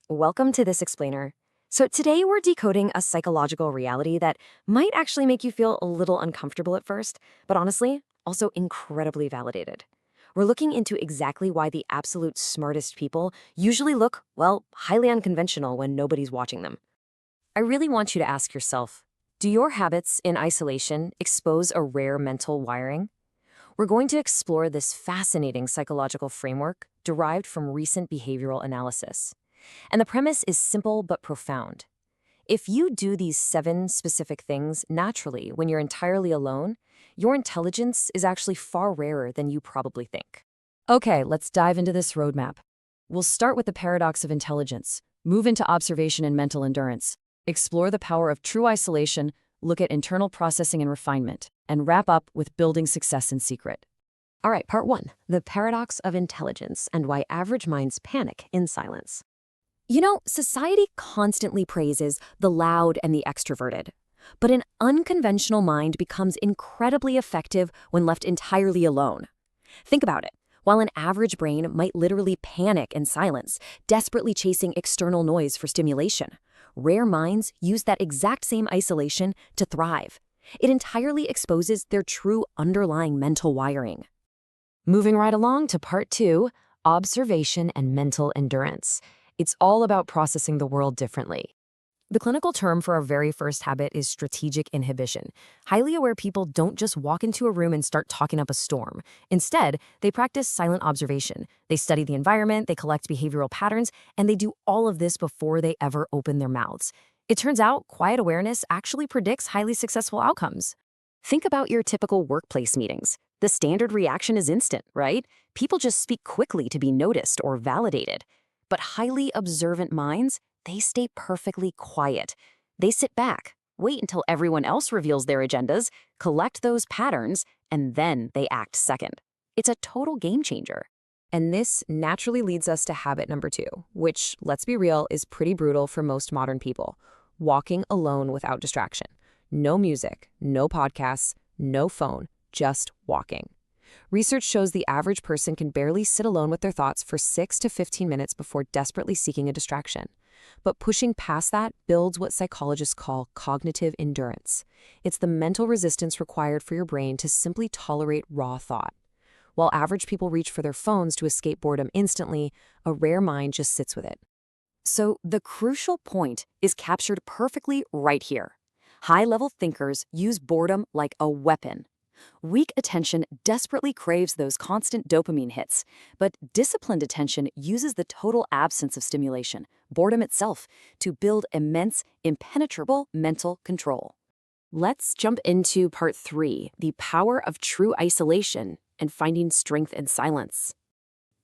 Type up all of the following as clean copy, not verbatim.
Welcome to This Explainer. So, today we're decoding a psychological reality that might actually make you feel a little uncomfortable at first, but honestly, also incredibly validated. We're looking into exactly why the absolute smartest people usually look, well, highly unconventional when nobody's watching them. I really want you to ask yourself, do your habits in isolation expose a rare mental wiring? We're going to explore this fascinating psychological framework derived from recent behavioral analysis. And the premise is simple but profound. If you do these 7 specific things naturally when you're entirely alone, your intelligence is actually far rarer than you probably think. Okay, let's dive into this roadmap. We'll start with the paradox of intelligence, move into observation and mental endurance, explore the power of true isolation, look at internal processing and refinement, and wrap up with building success in secret. All right, part 1, the paradox of intelligence and why average minds panic in silence. You know, society constantly praises the loud and the extroverted. But an unconventional mind becomes incredibly effective when left entirely alone. Think about it. While an average brain might literally panic in silence, desperately chasing external noise for stimulation, rare minds use that exact same isolation to thrive. It entirely exposes their true underlying mental wiring. Moving right along to part 2, observation and mental endurance. It's all about processing the world differently. The clinical term for our very first habit is strategic inhibition. Highly aware people don't just walk into a room and start talking up a storm. Instead, they practice silent observation. They study the environment, they collect behavioral patterns, and they do all of this before they ever open their mouths. It turns out quiet awareness actually predicts highly successful outcomes. Think about your typical workplace meetings. The standard reaction is instant, right? People just speak quickly to be noticed or validated. But highly observant minds, they stay perfectly quiet. They sit back, wait until everyone else reveals their agendas, collect those patterns, and then they act second. It's a total game changer. And this naturally leads us to habit number 2, which, let's be real, is pretty brutal for most modern people. Walking alone without distraction. No music, no podcasts, no phone, just walking. Research shows the average person can barely sit alone with their thoughts for 6 to 15 minutes before desperately seeking a distraction. But pushing past that builds what psychologists call cognitive endurance. It's the mental resistance required for your brain to simply tolerate raw thought. While average people reach for their phones to escape boredom instantly, a rare mind just sits with it. So the crucial point is captured perfectly right here. High-level thinkers use boredom like a weapon. Weak attention desperately craves those constant dopamine hits, but disciplined attention uses the total absence of stimulation, boredom itself, to build immense, impenetrable mental control. Let's jump into part 3, the power of true isolation and finding strength in silence.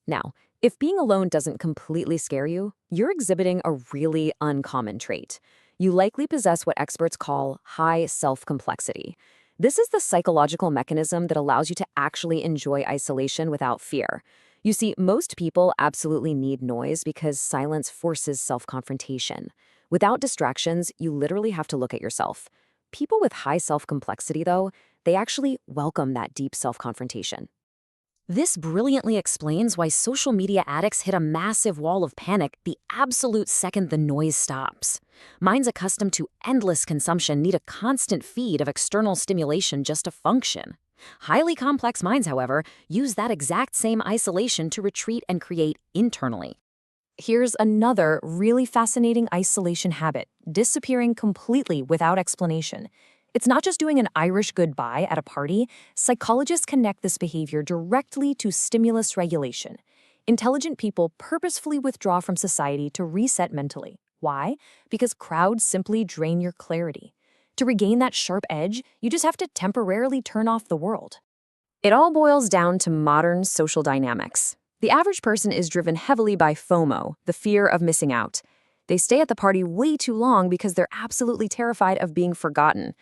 Now, if being alone doesn't completely scare you, you're exhibiting a really uncommon trait. You likely possess what experts call high self-complexity. This is the psychological mechanism that allows you to actually enjoy isolation without fear. You see, most people absolutely need noise because silence forces self-confrontation. Without distractions, you literally have to look at yourself. People with high self-complexity, though, they actually welcome that deep self-confrontation. This brilliantly explains why social media addicts hit a massive wall of panic the absolute second the noise stops. Minds accustomed to endless consumption need a constant feed of external stimulation just to function. Highly complex minds, however, use that exact same isolation to retreat and create internally. Here's another really fascinating isolation habit, disappearing completely without explanation. It's not just doing an Irish goodbye at a party. Psychologists connect this behavior directly to stimulus regulation. Intelligent people purposefully withdraw from society to reset mentally. Why? Because crowds simply drain your clarity. To regain that sharp edge, you just have to temporarily turn off the world. It all boils down to modern social dynamics. The average person is driven heavily by FOMO, the fear of missing out. They stay at the party way too long because they're absolutely terrified of being forgotten.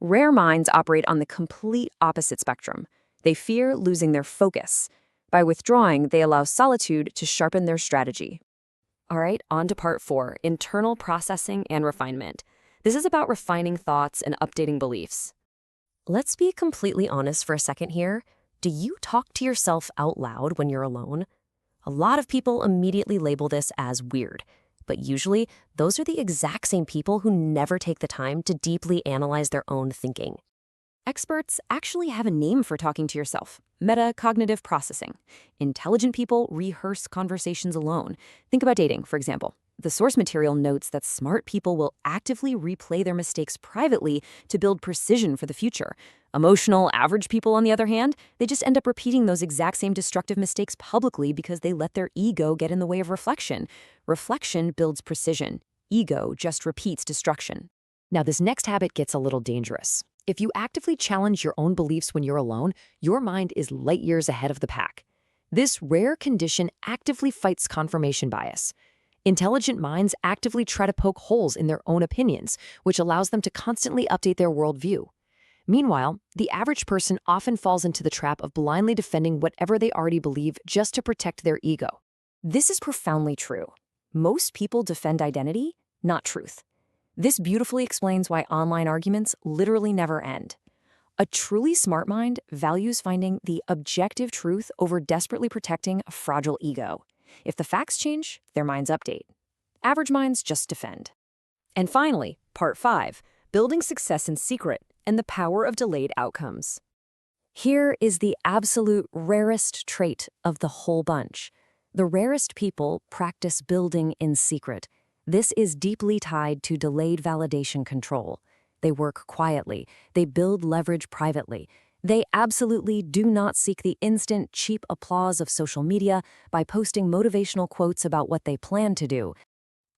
Rare minds operate on the complete opposite spectrum. They fear losing their focus. By withdrawing, they allow solitude to sharpen their strategy. All right, on to part 4, internal processing and refinement. This is about refining thoughts and updating beliefs. Let's be completely honest for a second here. Do you talk to yourself out loud when you're alone? A lot of people immediately label this as weird. But usually, those are the exact same people who never take the time to deeply analyze their own thinking. Experts actually have a name for talking to yourself: metacognitive processing. Intelligent people rehearse conversations alone. Think about dating, for example. The source material notes that smart people will actively replay their mistakes privately to build precision for the future. Emotional, average people, on the other hand, they just end up repeating those exact same destructive mistakes publicly because they let their ego get in the way of reflection. Reflection builds precision. Ego just repeats destruction. Now, this next habit gets a little dangerous. If you actively challenge your own beliefs when you're alone, your mind is light years ahead of the pack. This rare condition actively fights confirmation bias. Intelligent minds actively try to poke holes in their own opinions, which allows them to constantly update their worldview. Meanwhile, the average person often falls into the trap of blindly defending whatever they already believe just to protect their ego. This is profoundly true. Most people defend identity, not truth. This beautifully explains why online arguments literally never end. A truly smart mind values finding the objective truth over desperately protecting a fragile ego. If the facts change, their minds update. Average minds just defend. And finally, part 5, building success in secret and the power of delayed outcomes. Here is the absolute rarest trait of the whole bunch. The rarest people practice building in secret. This is deeply tied to delayed validation control. They work quietly. They build leverage privately. They absolutely do not seek the instant, cheap applause of social media by posting motivational quotes about what they plan to do.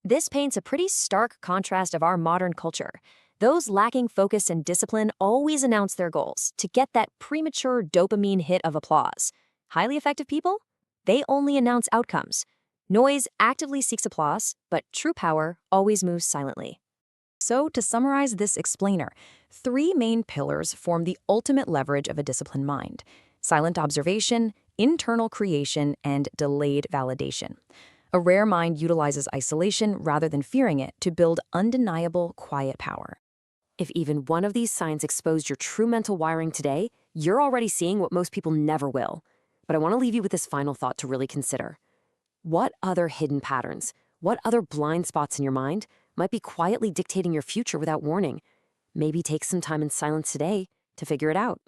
This paints a pretty stark contrast of our modern culture. Those lacking focus and discipline always announce their goals to get that premature dopamine hit of applause. Highly effective people? They only announce outcomes. Noise actively seeks applause, but true power always moves silently. So, to summarize this explainer, 3 main pillars form the ultimate leverage of a disciplined mind: silent observation, internal creation, and delayed validation. A rare mind utilizes isolation rather than fearing it to build undeniable, quiet power. If even one of these signs exposed your true mental wiring today, you're already seeing what most people never will. But I want to leave you with this final thought to really consider. What other hidden patterns, what other blind spots in your mind might be quietly dictating your future without warning? Maybe take some time in silence today to figure it out.